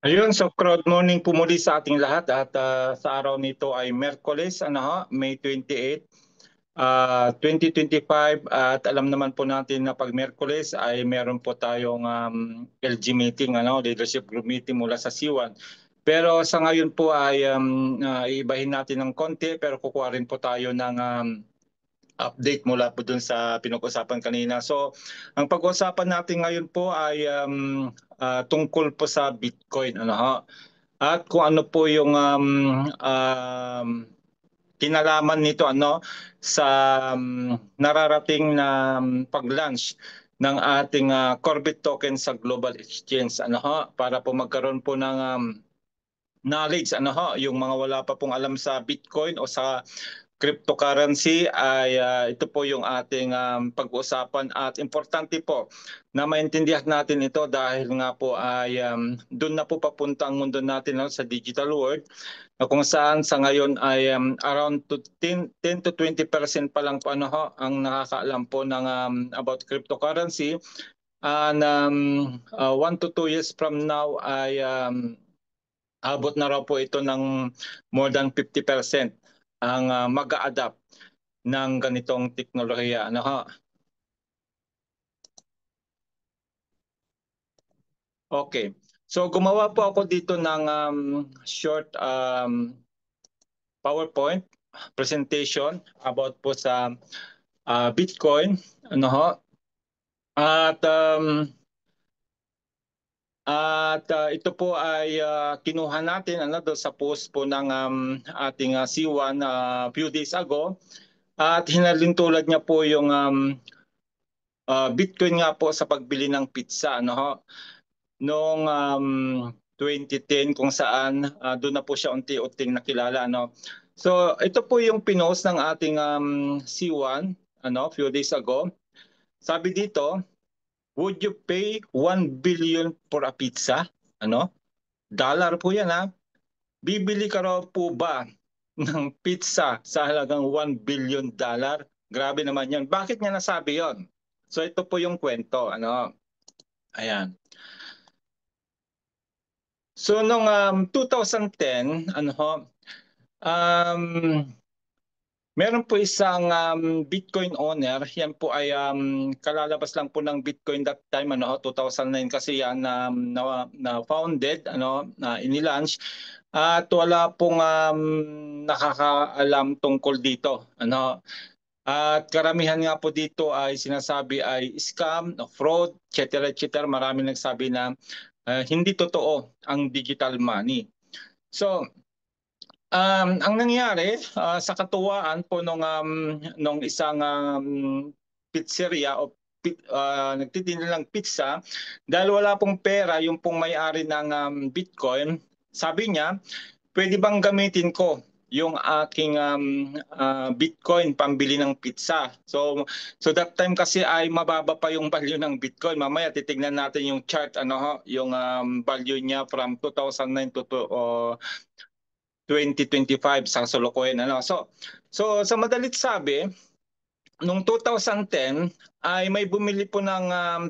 Ayun, so crowd morning po muli sa ating lahat at sa araw nito ay Miyerkules, May 28, 2025 at alam naman po natin na pag Miyerkules ay meron po tayong LG meeting, leadership group meeting mula sa C1. Pero sa ngayon po ay iibahin natin ng konti pero kukuha rin po tayo ng update mula po dun sa pinag-usapan kanina. So, ang pag-uusapan natin ngayon po ay tungkol po sa Bitcoin, at kung ano po yung kinalaman nito sa nararating na pag-launch ng ating Corbit token sa Global Exchange, para po magkaroon po ng knowledge, yung mga wala pa pong alam sa Bitcoin o sa cryptocurrency ay ito po yung ating pag-uusapan at importante po na maintindihan natin ito dahil nga po ay doon na po papunta ang mundo natin sa digital world na kung saan sa ngayon ay around 10 to 20% pa lang po ang nakakaalam po ng about cryptocurrency and 1 to 2 years from now ay abot na raw po ito ng more than 50% ang mag-a-adapt ng ganitong teknolohiya. Okay. So gumawa po ako dito ng short PowerPoint presentation about po sa Bitcoin. At ito po ay kinuha natin doon sa post po ng ating C1 few days ago. At hinalintulad niya po yung Bitcoin nga po sa pagbili ng pizza, noong 2010 kung saan doon na po siya unti-unting nakilala. So ito po yung pinost ng ating C1 few days ago. Sabi dito, would you pay 1 billion for a pizza? Dollar po yan. Bibili ka raw po ba ng pizza sa halagang 1 billion dollar? Grabe naman yun. Bakit niya nasabi yon? So ito po yung kwento. Ayan. So noong 2010, meron po isang Bitcoin owner. Yan po ay kalalabas lang po ng Bitcoin that time, 2009 kasi yan na founded, na inilaunch. At wala pong nakakaalam tungkol dito, At karamihan nga po dito ay sinasabi ay scam, fraud, etc. etc. Marami nagsabi na hindi totoo ang digital money. So, ang nangyari sa katuwaan po nung isang pizzeria o nagtitinda ng pizza, dahil wala pong pera yung pong may-ari ng Bitcoin, sabi niya, pwede bang gamitin ko yung aking Bitcoin pambili ng pizza. So that time kasi ay mababa pa yung value ng Bitcoin. Mamaya titingnan natin yung chart, yung value niya from 2009 to 2025 sa kasalukuyan. So sa madalit sabi, nung 2010 ay may bumili po ng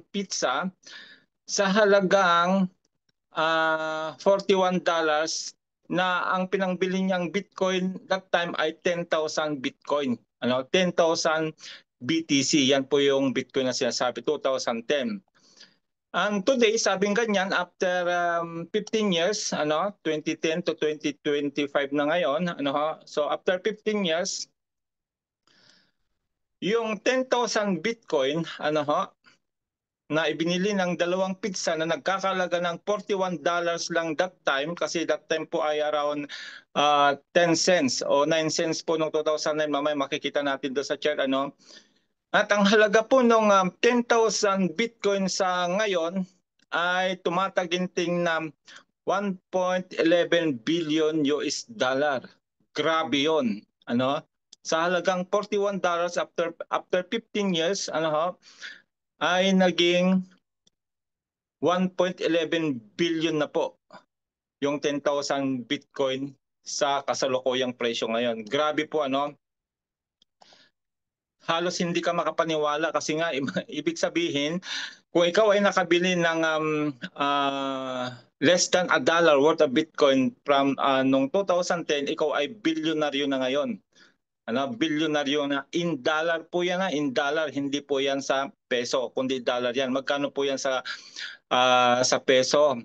pizza sa halagang $41 na ang pinangbili niyang Bitcoin that time ay 10,000 Bitcoin. 10,000 BTC. Yan po yung Bitcoin na sinasabi, 2010. And today, sabing ganyan, after 15 years, 2010 to 2025 na ngayon, so after 15 years, yung 10,000 Bitcoin, na ibinili ng dalawang pizza na nagkakalaga ng $41 lang that time, kasi that time po ay around 10 cents o 9 cents po noong 2009. Mamaya makikita natin doon sa chart. At ang halaga po ng 10,000 Bitcoin sa ngayon ay tumataginting na 1.11 billion US dollar. Grabe yun. Sa halagang $41 after 15 years, ay naging 1.11 billion na po yung 10,000 Bitcoin sa kasalukuyang presyo ngayon. Grabe po, halos hindi ka makapaniwala kasi nga ibig sabihin kung ikaw ay nakabili ng less than $1 worth of Bitcoin from nung 2010, ikaw ay bilyonaryo na ngayon. Bilyonaryo na in dollar po yan, in dollar, hindi po yan sa peso, kundi dollar yan. Magkano po yan sa peso?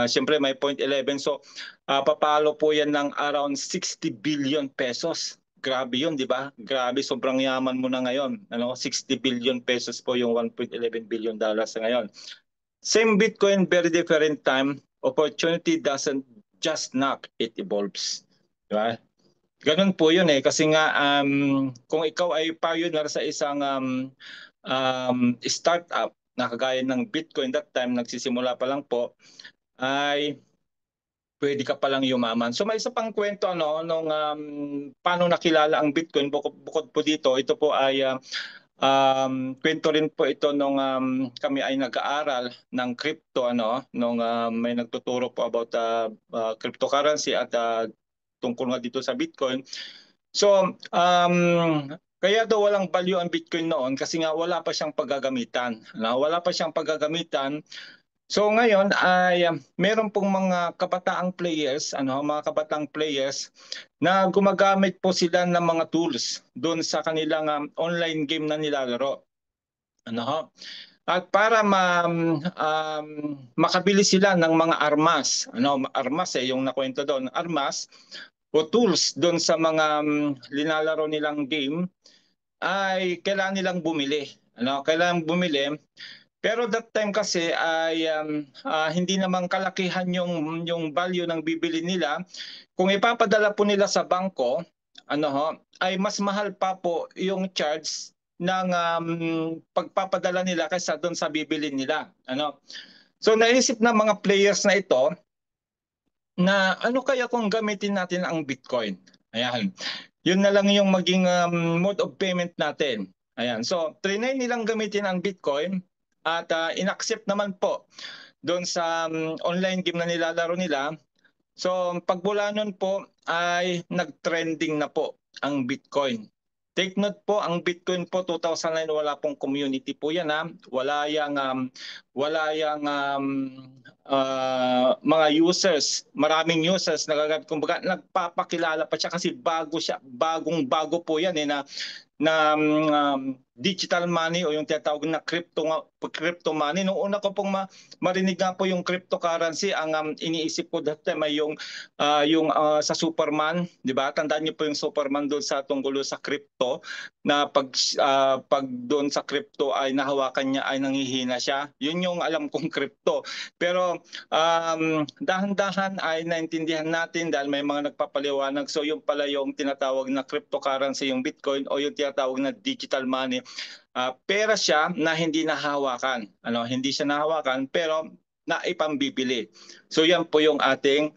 Siyempre may 0.11. So papalo po yan ng around 60 billion pesos. Grabe yun, di ba? Grabe, sobrang yaman mo na ngayon. 60 billion pesos po yung 1.11 billion dollars ngayon. Same Bitcoin, very different time. Opportunity doesn't just knock, it evolves. Di ba? Ganun po yun eh. Kasi nga, kung ikaw ay pioneer sa isang startup na kagaya ng Bitcoin, that time, nagsisimula pa lang po, ay pwede ka palang yumaman. So may isa pang kwento nung paano nakilala ang Bitcoin. Bukod po dito, ito po ay kwento rin po ito nung kami ay nag-aaral ng crypto, nung may nagtuturo po about cryptocurrency at tungkol nga dito sa Bitcoin. So, kaya daw walang value ang Bitcoin noon kasi nga wala pa siyang paggagamitan. Wala pa siyang paggagamitan. So ngayon ay meron pong mga kabataang players, mga kabataang players na gumagamit po sila ng mga tools doon sa kanilang online game na nilalaro. At para makabili sila ng mga armas, armas yung nakwento doon, armas o tools doon sa mga linalaro nilang game, ay kailangan nilang bumili. Kailangan bumili. Pero that time kasi ay hindi naman kalakihan yung value ng bibili nila. Kung ipapadala po nila sa bangko, ay mas mahal pa po yung charge ng pagpapadala nila kaysa doon sa bibili nila. So naisip ng mga players na ito na ano kaya kung gamitin natin ang Bitcoin? Ayan. Yun na lang yung maging mode of payment natin. Ayan. So trinay nilang gamitin ang Bitcoin at inaccept naman po doon sa online game na nilalaro nila. So pagbula nun po ay nag-trending na po ang Bitcoin. Take note po, ang Bitcoin po 2009 wala pong community po yan Wala yang mga users, maraming users nagagamit, kumbaga nagpapakilala pa siya kasi bagong-bago po yan na digital money o yung tinatawag na crypto money. Nung una ko pong marinig nga po yung cryptocurrency, ang iniisip ko that time ay yung sa Superman, di ba? Tandaan niyo po yung Superman doon sa tungkol sa crypto na pag doon sa crypto ay nahawakan niya ay nanghihina siya. Yun yung alam kong crypto. Pero dahan-dahan ay naintindihan natin dahil may mga nagpapaliwanag. So yung pala yung tinatawag na cryptocurrency, yung Bitcoin o yung tinatawag na digital money. Pera siya na hindi nahawakan. Hindi siya nahawakan pero naipambibili. So yan po yung ating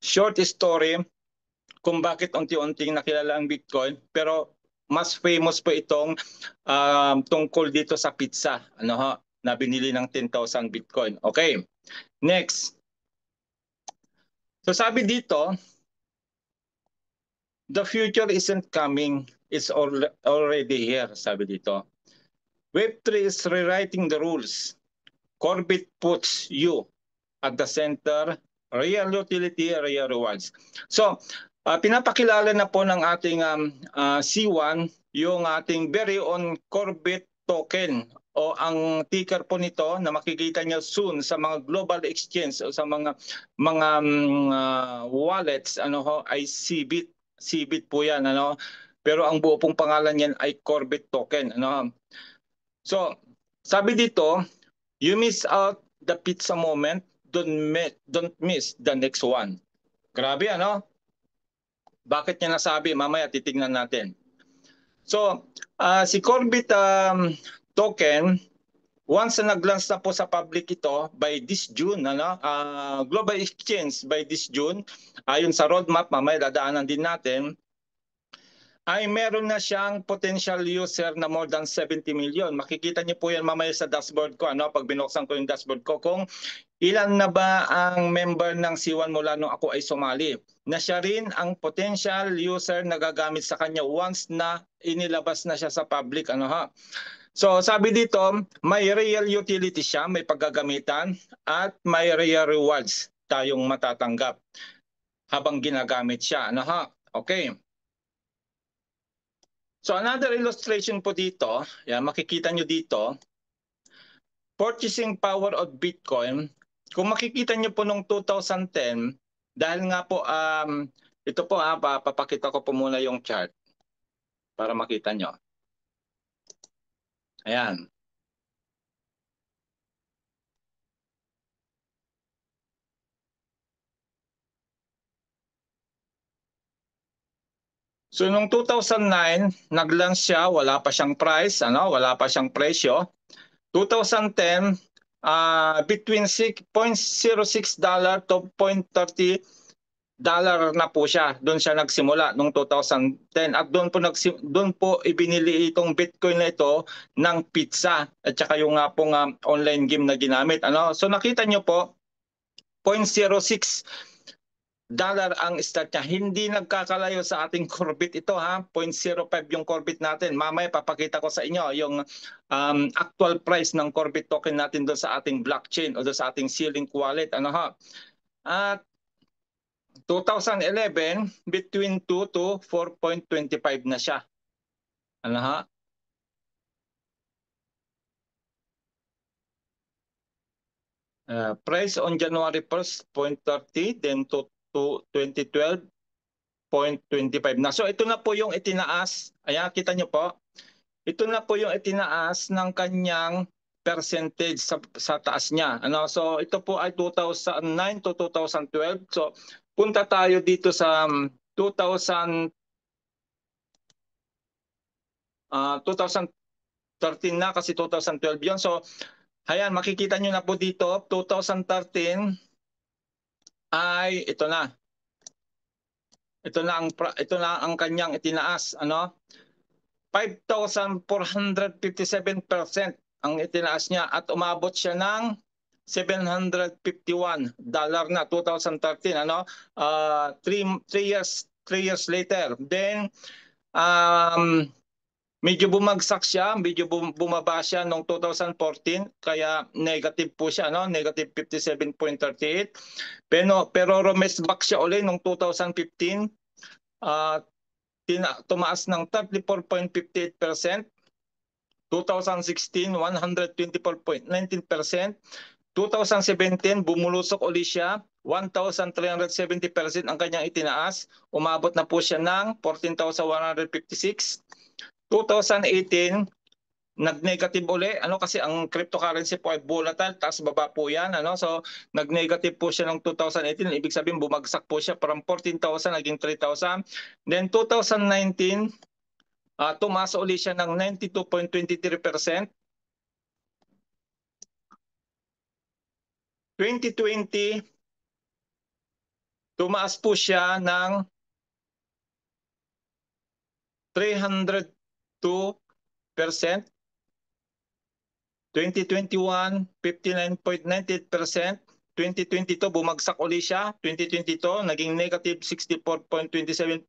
short story kung bakit unti-unting nakilala ang Bitcoin. Pero mas famous po itong tungkol dito sa pizza. Na binili ng 10,000 Bitcoin. Okay. Next. So sabi dito, the future isn't coming, it's already here, sabi dito. Web3 is rewriting the rules. Corbit puts you at the center, real utility, real rewards. So, pinapakilala na po ng ating C1 yung ating very own Corbit token o ang ticker po nito na makikita niyo soon sa mga global exchange o sa mga wallets ay CBIT. CBIT po yan. Pero ang buo pong pangalan niyan ay Corbit token. So, sabi dito, you miss out the pizza moment, don't miss the next one. Grabe, Bakit niya nasabi? Mamaya titignan natin. So, si Corbit token, once na nag-launch na po sa public ito by this June, global exchange by this June, ayon sa roadmap, mamaya dadaanan din natin, ay meron na siyang potential user na more than 70 million. Makikita niyo po yan mamaya sa dashboard ko, pag binuksan ko yung dashboard ko, kung ilan na ba ang member ng C1 mula nung ako ay sumali. Na siya rin ang potential user na gagamit sa kanya once na inilabas na siya sa public. So sabi dito, may real utility siya, may paggagamitan at may real rewards tayong matatanggap habang ginagamit siya. Ano ha? Okay. So another illustration po dito, yan, makikita nyo dito, purchasing power of Bitcoin. Kung makikita nyo po nung 2010, dahil nga po, ito po, papakita ko po muna yung chart para makita nyo. Ayan. So nung 2009, nag-launch siya, wala pa siyang price, wala pa siyang presyo. 2010, between $0.06 to $0.30 na po siya. Doon siya nagsimula nung 2010 at doon po ibinili itong Bitcoin na ito ng pizza at saka yung nga pong online game na ginamit. So nakita nyo po, $0.06 ang start niya. Hindi nagkakalayo sa ating Corbit ito ha. 0.05 yung Corbit natin. Mamaya papakita ko sa inyo yung actual price ng Corbit token natin doon sa ating blockchain o doon sa ating Clink wallet. At 2011, between 2 to 4.25 na siya. Price on January 1st, 0.30, then to 2012, 0.25 na. So ito na po yung itinaas. Ayan, kita nyo po. Ito na po yung itinaas ng kanyang percentage sa taas niya. So ito po ay 2009 to 2012. So punta tayo dito sa 2013 na kasi 2012 yun. So ayan, makikita nyo na po dito, 2013 ay ito na. Ito na ang kanyang itinaas, 5,457% ang itinaas niya at umabot siya ng $751 na 2013, 3 years later. Then medyo bumagsak siya, medyo bumaba siya noong 2014 kaya negative po siya, negative 57.38. Pero rumesback siya uli noong 2015. Tumaas ng 34.58%, 2016 124.19%, 2017 bumulusok uli siya, 1,370% ang kanyang itinaas, umabot na po siya ng 14,156. 2018 nag-negative uli, kasi ang cryptocurrency po ay volatile, taas baba po yan, so nag-negative po siya ng 2018, ibig sabihin bumagsak po siya from 14,000 naging 3,000. Then 2019, tumaas uli siya ng 92.23%. 2020, tumaas po siya ng 302%. 2021, 59.98%. 2022, bumagsak uli siya. 2022, naging negative 64.27%.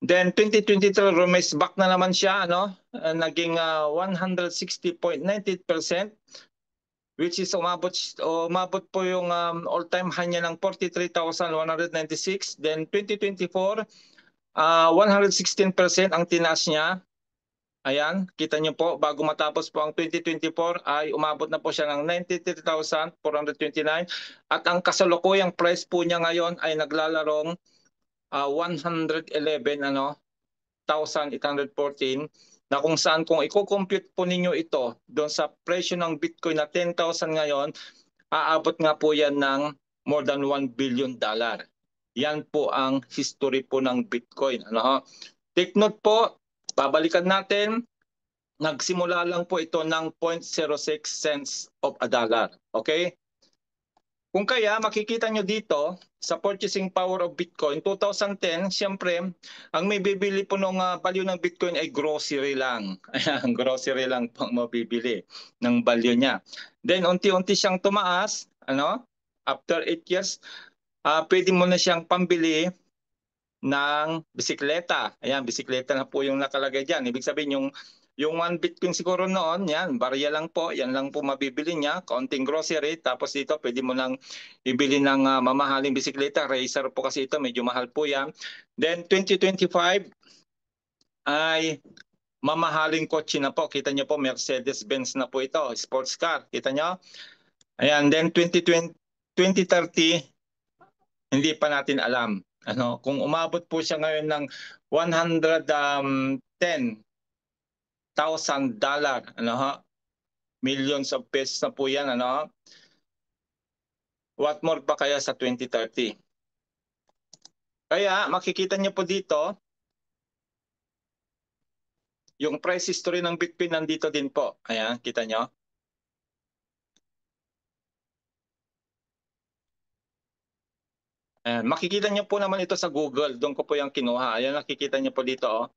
Then 2023, rumesback na naman siya, naging 160.98%, which is umabot po yung all-time high niya ng 43,196. Then 2024, 116% ang tinaas niya. Ayan, kita niyo po, bago matapos po ang 2024 ay umabot na po siya ng 93,429 at ang kasalukuyang price po niya ngayon ay naglalarong 111,814 na kung saan kung i-compute po ninyo ito doon sa presyo ng Bitcoin na 10,000 ngayon, aabot nga po yan ng more than $1 billion. Yan po ang history po ng Bitcoin. Take note po, babalikan natin, nagsimula lang po ito ng 0.06 cents of a dollar. Okay? Kung kaya, makikita nyo dito sa purchasing power of Bitcoin, 2010, siyempre, ang may bibili po ng value ng Bitcoin ay grocery lang. Ayan, grocery lang po ang mabibili ng value niya. Then, unti-unti siyang tumaas. After 8 years, pwede mo na siyang pambili ng bisikleta. Ayan, bisikleta na po yung nakalagay dyan. Ibig sabihin Yung 1 Bitcoin siguro noon, yan, barya lang po, yan lang po mabibili niya, kaunting grocery, tapos dito pwede mo nang ibili ng mamahaling bisikleta, racer po kasi ito, medyo mahal po yan. Then 2025 ay mamahaling kotse na po, kita niyo po Mercedes-Benz na po ito, sports car, kita niyo? Ayan, then 2030, hindi pa natin alam. Ano, kung umabot po siya ngayon ng $110,000, ano ha? Millions of pesos na po yan, ano? What more pa kaya sa 2030? Kaya makikita niyo po dito, yung price history ng Bitcoin nandito din po. Ayan, kita niyo? Ayan, makikita niyo po naman ito sa Google. Doon ko po yung kinuha. Ayan, nakikita niyo po dito, oh.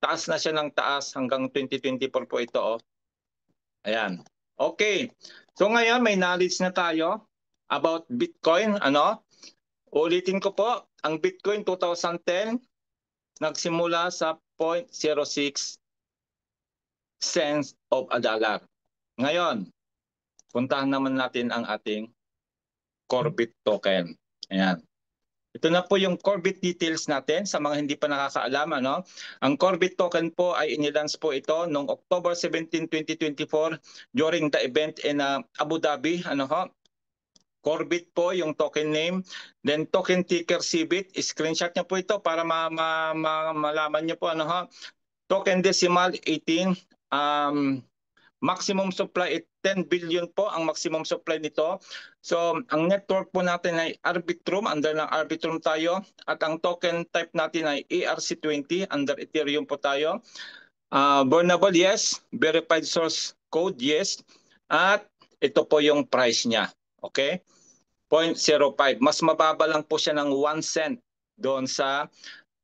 Taas na siya ng taas hanggang 2024 po ito, oh. Ayan. Okay. So ngayon may knowledge na tayo about Bitcoin, ano? Ulitin ko po, ang Bitcoin 2010 nagsimula sa 0.06 cents of a dollar. Ngayon, puntahan naman natin ang ating Corbit token. Ayan. Ito na po yung Corbit details natin sa mga hindi pa nakakaalam. Ano? Ang Corbit token po ay inilance po ito noong October 17, 2024 during the event in Abu Dhabi. Ano ho? Corbit po yung token name. Then token ticker CBIT. Screenshot niyo po ito para malaman niyo po. Ano ho? Token decimal 18. Maximum supply 10 billion po ang maximum supply nito. So ang network po natin ay Arbitrum, under ng Arbitrum tayo. At ang token type natin ay ERC20, under Ethereum po tayo. Burnable, yes. Verified source code, yes. At ito po yung price niya. Okay? 0.05. Mas mababa lang po siya ng 1 cent doon sa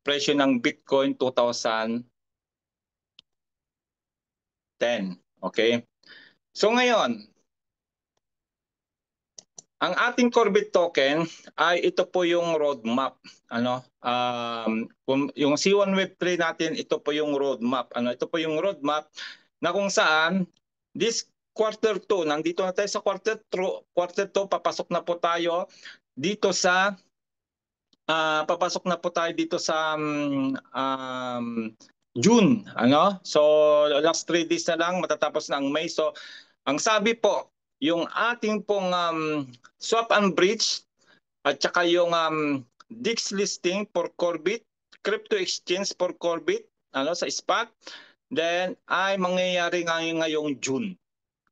presyo ng Bitcoin 2010. Okay? So ngayon, ang ating Corbit token ay ito po yung roadmap. Ano? Yung C1 Web3 natin, ito po yung roadmap. Ano? Ito po yung roadmap na kung saan this quarter 2, nandito na tayo sa quarter 2, papasok na po tayo dito sa June, ano? So last 3 days na lang matatapos na ang May. So ang sabi po, yung ating pong swap and bridge at saka yung DEX listing for Corbit, crypto exchange for Corbit, ano, sa spot, then ay mangyayari ngayong June.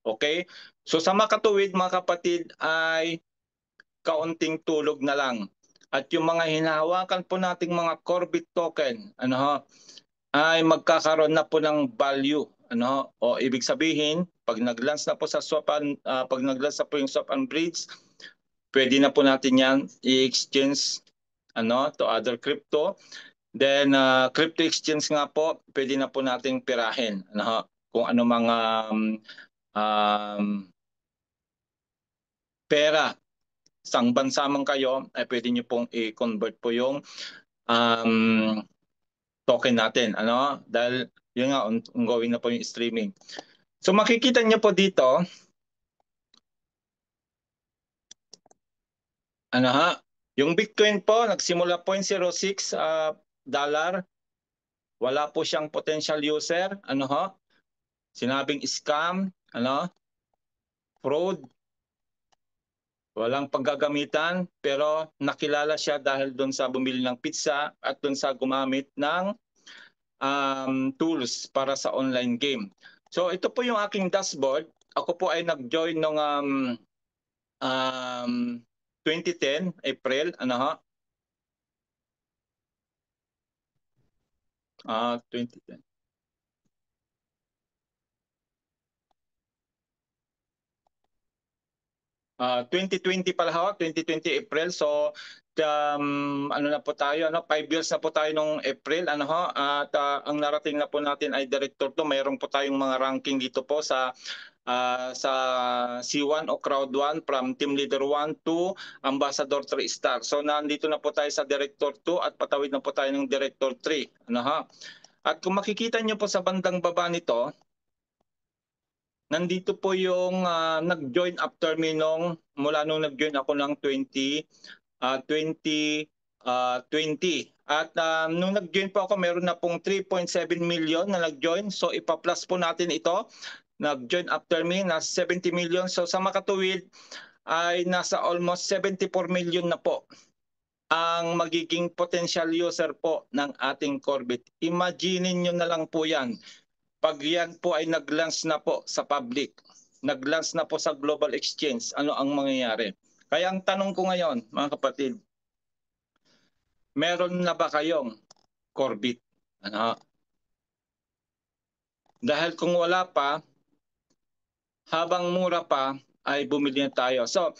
Okay? So sa makatuwid mga kapatid ay kaunting tulog na lang. At yung mga hinahawakan po nating mga Corbit token, ano ho, ay magkakaroon na po ng value, ano, o ibig sabihin pag nag-launch na po sa pag nag-launch na po yung swap and bridge, pwede na po natin yan i-exchange, ano, to other crypto. Then crypto exchange nga po, pwede na po nating pirahin, ano, kung ano mga pera sang bansa man kayo, ay pwede nyo pong i-convert po yung token natin, ano, dahil yun nga, ongoing na po yung streaming. So makikita niyo po dito, ano ha, yung Bitcoin po nagsimula 0.06 dollar, wala po siyang potential user, ano ha, sinabing scam, ano, fraud, walang paggagamitan, pero nakilala siya dahil doon sa bumili ng pizza at doon sa gumamit ng tools para sa online game. So ito po yung aking dashboard. Ako po ay nag-join noong 2010, April, ano ha? 2010. 2020 pala ho, 2020 April. So ano na po tayo, ano, 5 years na po tayo nung April, ano ho, at ang narating na po natin ay director to. Mayroon po tayong mga ranking dito po sa C1 o Crowd 1, from Team Leader 1 to Ambassador 3 Star. So nandito na po tayo sa Director 2 at patawid na po tayo ng Director 3. Ano ha? At kung makikita nyo po sa bandang baba nito, nandito po yung nag-join after me mula nung nag-join ako ng 2020. At nung nag-join po ako, meron na pong 3.7 million na nag-join. So ipa-plus po natin ito. Nag-join after me na 70 million. So sa makatuwid ay nasa almost 74 million na po ang magiging potential user po ng ating Corbit. Imagine nyo na lang po yan. Pag yan po ay nag-launch na po sa public, nag-launch na po sa global exchange, ano ang mangyayari? Kaya ang tanong ko ngayon, mga kapatid, meron na ba kayong Corbit? Ano? Dahil kung wala pa, habang mura pa, ay bumili na tayo. So,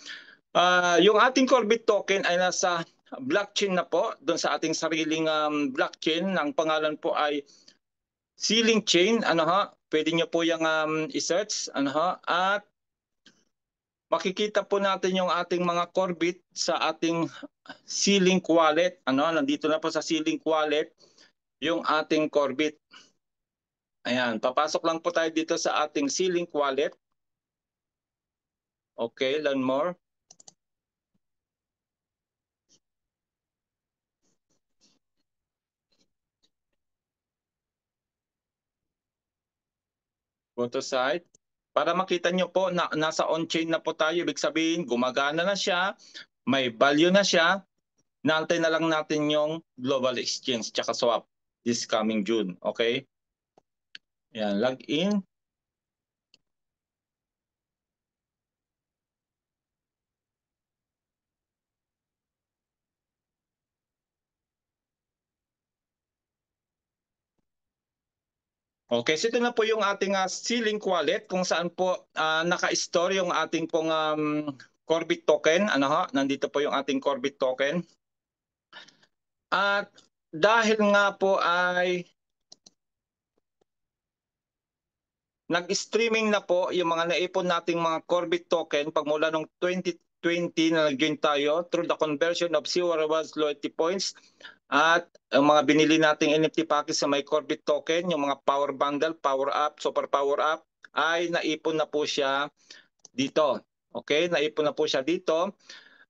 yung ating Corbit token ay nasa blockchain na po, doon sa ating sariling blockchain. Ang pangalan po ay Ceiling Chain. Ano ha? Pwede nyo po yung i-search. Ano ha? At makikita po natin yung ating mga Corbit sa ating Ceiling Wallet. Ano? Nandito na po sa Ceiling Wallet yung ating Corbit. Ayan, papasok lang po tayo dito sa ating Ceiling Wallet. Okay, learn more. Go to site. Para makita nyo po na nasa on-chain na po tayo. Ibig sabihin, gumagana na siya, may value na siya. Naantay na lang natin yung global exchange tsaka swap this coming June. Okay? Yan, log in. Okay, so ito na po yung ating Ceiling Wallet kung saan po naka-store yung ating pong Corbit token. Ano ha? Nandito po yung ating Corbit token. At dahil nga po ay nag-streaming na po yung mga naipon nating mga Corbit token pagmula noong 2020 na nag-join tayo through the conversion of Zero Rewards loyalty points. At ang mga binili nating NFT package sa may Corbit token, yung mga Power Bundle, Power Up, Super Power Up, ay naipon na po siya dito. Okay, naipon na po siya dito.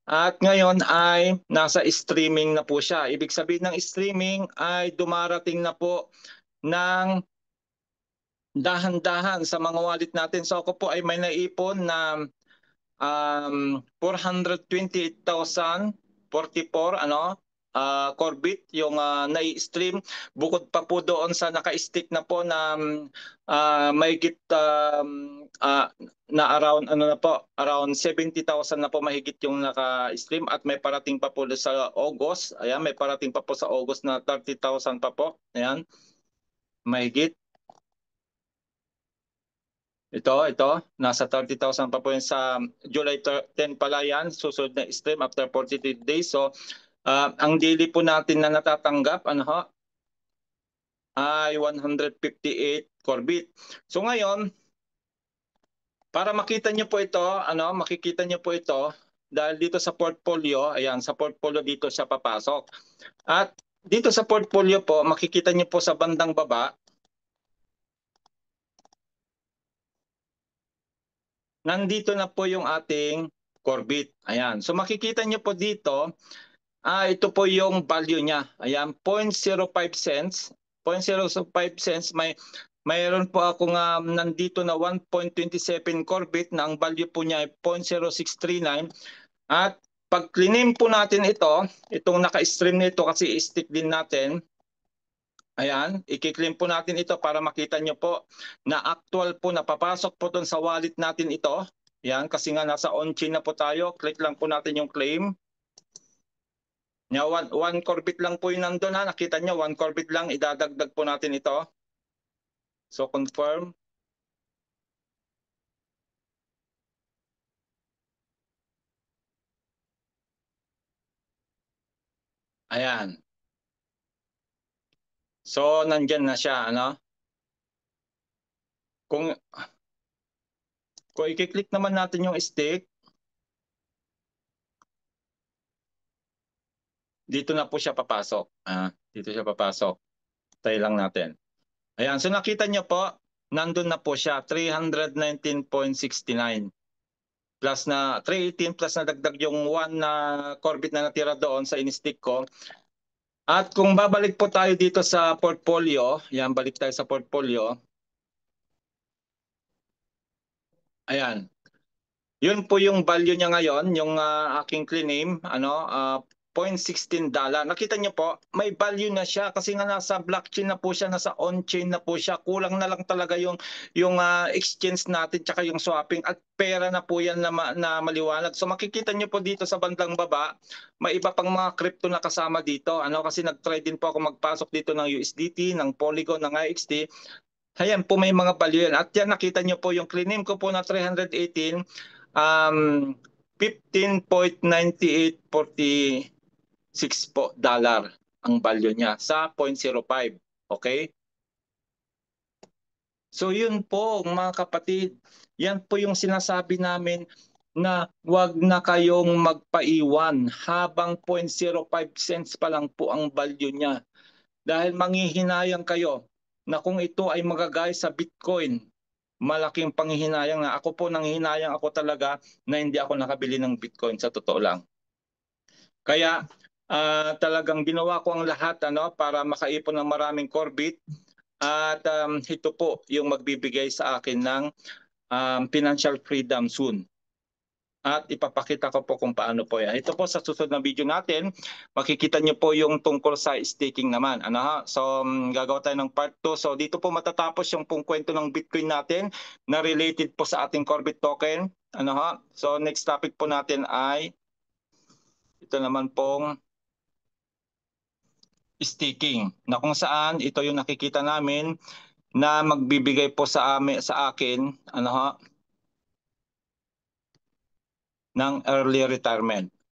At ngayon ay nasa streaming na po siya. Ibig sabihin ng streaming ay dumarating na po ng dahan-dahan sa mga wallet natin. So ako po ay may naipon na 428,044 Corbit yung nai-stream, bukod pa po doon sa naka-stick na po na mahigit na around around 70,000 na po mahigit yung naka-stream, at may parating pa po sa August. Ayan, may parating pa po sa August na 30,000 pa po. Ayan, mahigit. Ito, nasa 30,000 pa po yun sa July 10 pala yan, susunod na stream after 43 days. So, ang daily po natin na natatanggap, ay 158 Corbit. So ngayon, para makita nyo po ito, makikita nyo po ito, dahil dito sa portfolio, ayan, sa portfolio dito siya papasok. At dito sa portfolio po, makikita nyo po sa bandang baba, nandito na po yung ating Corbit. Ayan. So makikita nyo po dito, ito po yung value niya. Ayan, 0.05 cents. 0.05 cents. Mayroon po akong nandito na 1.27 Corbit na ang value po niya ay 0.0639. At pag clinim po natin ito, itong naka-stream nito kasi stick din natin, ayan, i-claim po natin ito para makita nyo po na actual po napapasok po doon sa wallet natin ito. Yan, kasi nga nasa on-chain na po tayo. Click lang po natin yung claim. One Corbit lang po yung nandun ha. Nakita nyo, 1 Corbit lang. Idadagdag po natin ito. So confirm. Ayan. So nandyan na siya. Kung i-click naman natin yung stick, dito na po siya papasok. Dito siya papasok. Tayo lang natin. Ayan, so nakita nyo po, nandun na po siya, 319.69. Plus na 318 plus na dagdag yung 1 na Corvette na natira doon sa in-stick ko. At kung babalik po tayo dito sa portfolio, yan, balik tayo sa portfolio. Ayan. Yun po yung value niya ngayon, yung aking claim, $0.16. Nakita niyo po, may value na siya kasi nga nasa blockchain na po siya, nasa on-chain na po siya. Kulang na lang talaga yung exchange natin tsaka yung swapping at pera na po yan na maliwanag. So makikita niyo po dito sa bandang baba, may iba pang mga crypto na kasama dito. Kasi nag-try din po ako magpasok dito ng USDT, ng Polygon, ng IXT. Ayan po may mga value yan. At yan nakita niyo po yung claim ko po na 318, 15.9846 po dollar ang value niya sa 0.05. Okay? So yun po mga kapatid, yan po yung sinasabi namin na wag na kayong magpaiwan habang 0.05 cents pa lang po ang value niya. Dahil manghihinayang kayo na kung ito ay magagay sa Bitcoin, malaking panghihinayang na ako po nanghihinayang ako talaga na hindi ako nakabili ng Bitcoin sa totoo lang. Kaya talagang ginawa ko ang lahat para makaipon ng maraming Corvette at ito po yung magbibigay sa akin ng financial freedom soon. At ipapakita ko po kung paano po yan. Ito po sa susunod na video natin, makikita nyo po yung tungkol sa staking naman. So gagawa tayo ng part 2. So dito po matatapos yung pong kwento ng Bitcoin natin na related po sa ating Corvette token. So next topic po natin ay ito naman pong staking. Na kung saan ito yung nakikita namin na magbibigay po sa akin ng early retirement.